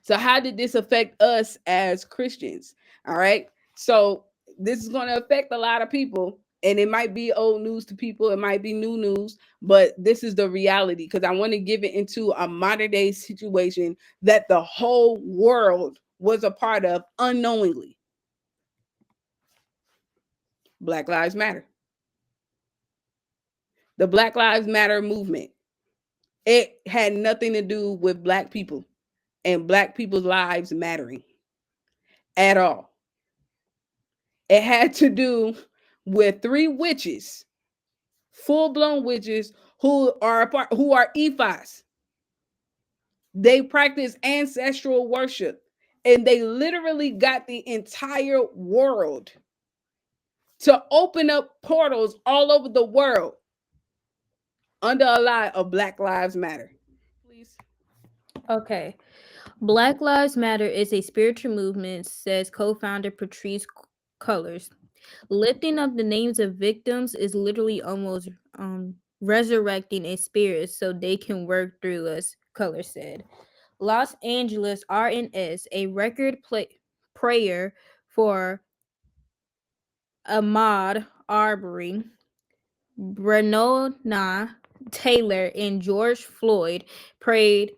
So how did this affect us as Christians? All right. So this is going to affect a lot of people, and it might be old news to people, it might be new news, but this is the reality, because I want to give it into a modern day situation that the whole world was a part of unknowingly. Black Lives Matter. The Black Lives Matter movement. It had nothing to do with black people and black people's lives mattering at all. It had to do with three witches, full blown witches who are Ephos. They practice ancestral worship, and they literally got the entire world to open up portals all over the world under a lie of Black Lives Matter. Please. Okay. Black Lives Matter is a spiritual movement, says co founder Patrice Cullors. Lifting up the names of victims is literally almost resurrecting a spirit so they can work through us, Cullors said. Los Angeles RNS, a prayer for Ahmaud Arbery, Breonna Taylor, and George Floyd prayed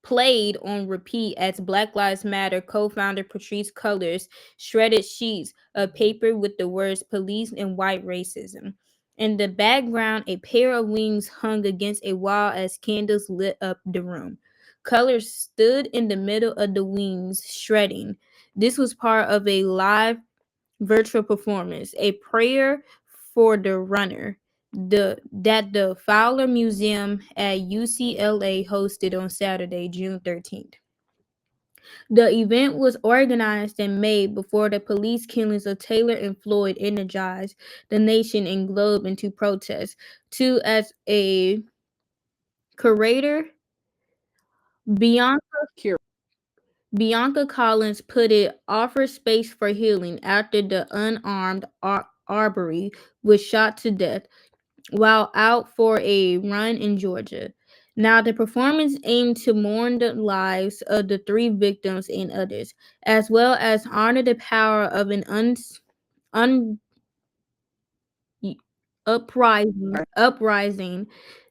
played on repeat as Black Lives Matter co-founder Patrice Cullors shredded sheets of paper with the words police and white racism. In the background, a pair of wings hung against a wall as candles lit up the room. Cullors stood in the middle of the wings, shredding. This was part of a live virtual performance, a prayer for the runner, the Fowler Museum at UCLA hosted on Saturday, June 13th. The event was organized and made before the police killings of Taylor and Floyd energized the nation and globe into protest. Too, as a curator, Bianca Bianca Collins put it, offers space for healing after the unarmed Arbery was shot to death while out for a run in Georgia. Now, the performance aimed to mourn the lives of the three victims and others, as well as honor the power of an un- uprising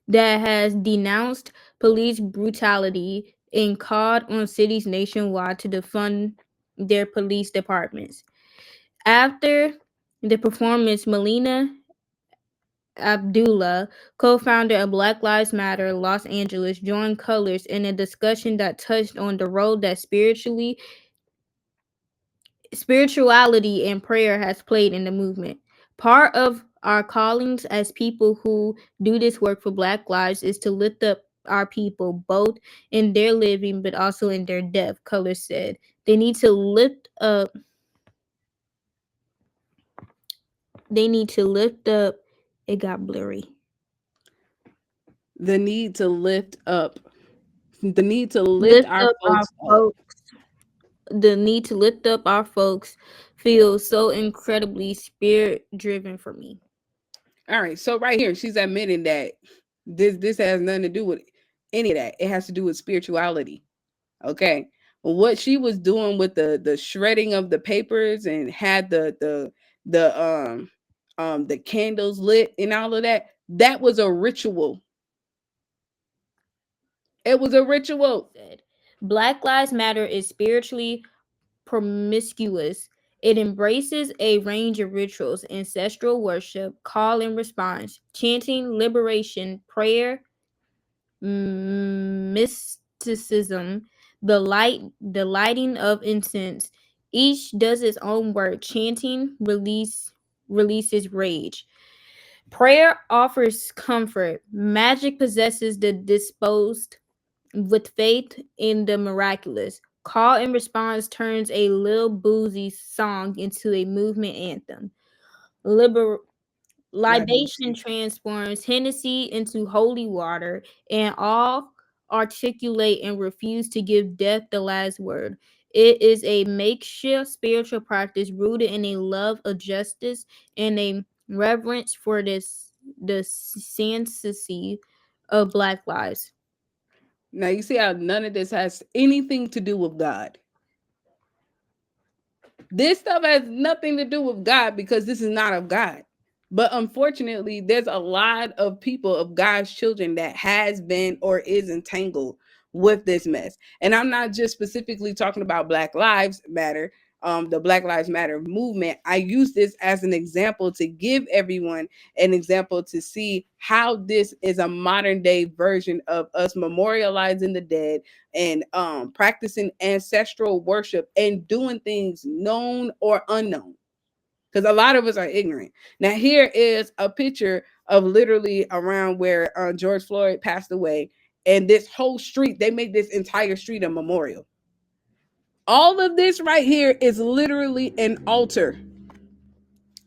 that has denounced police brutality and called on cities nationwide to defund their police departments. After the performance, Melina Abdullah, co-founder of Black Lives Matter Los Angeles, joined Colors in a discussion that touched on the role that spirituality and prayer has played in the movement. Part of our callings as people who do this work for Black lives is to lift up our people both in their living but also in their death, Colors said. They need to lift up they need to lift up it got blurry. The need to lift up, the need to lift Lift our up our folks up. folks the need to lift up our folks feels so incredibly spirit driven for me. All right, so right here, she's admitting that this has nothing to do with any of that. It has to do with spirituality. Okay, what she was doing with the shredding of the papers and had the candles lit and all of that. That was a ritual. It was a ritual. Said Black Lives Matter is spiritually promiscuous. It embraces a range of rituals, ancestral worship, call and response, chanting, liberation, prayer, mysticism, the lighting of incense. Each does its own work. Chanting releases rage. Prayer offers comfort. Magic possesses the disposed with faith in the miraculous. Call and response turns a little boozy song into a movement anthem. Liber- Libation Libation. transforms Hennessy into holy water, and all articulate and refuse to give death the last word. It is a makeshift spiritual practice rooted in a love of justice and a reverence for the sanctity of Black lives. Now you see how none of this has anything to do with God. This stuff has nothing to do with God because this is not of God. But unfortunately, there's a lot of people, of God's children, that has been or is entangled with this mess. And I'm not just specifically talking about Black Lives Matter, the Black Lives Matter movement. I use this as an example to give everyone an example to see how this is a modern day version of us memorializing the dead and practicing ancestral worship and doing things known or unknown, because a lot of us are ignorant. Now, here is a picture of literally around where George Floyd passed away, and this whole street, they made this entire street a memorial. All of this right here is literally an altar.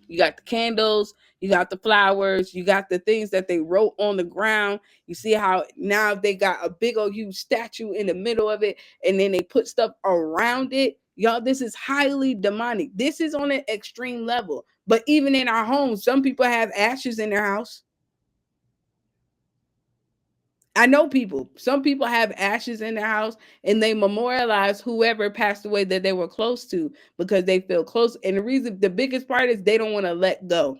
You got the candles, you got the flowers, you got the things that they wrote on the ground. You see how now they got a big old huge statue in the middle of it, and then they put stuff around it. Y'all, this is highly demonic. This is on an extreme level. But even in our homes, some people have ashes in their house. I know people. Some people have ashes in their house and they memorialize whoever passed away that they were close to because they feel close. And the reason, the biggest part is they don't want to let go.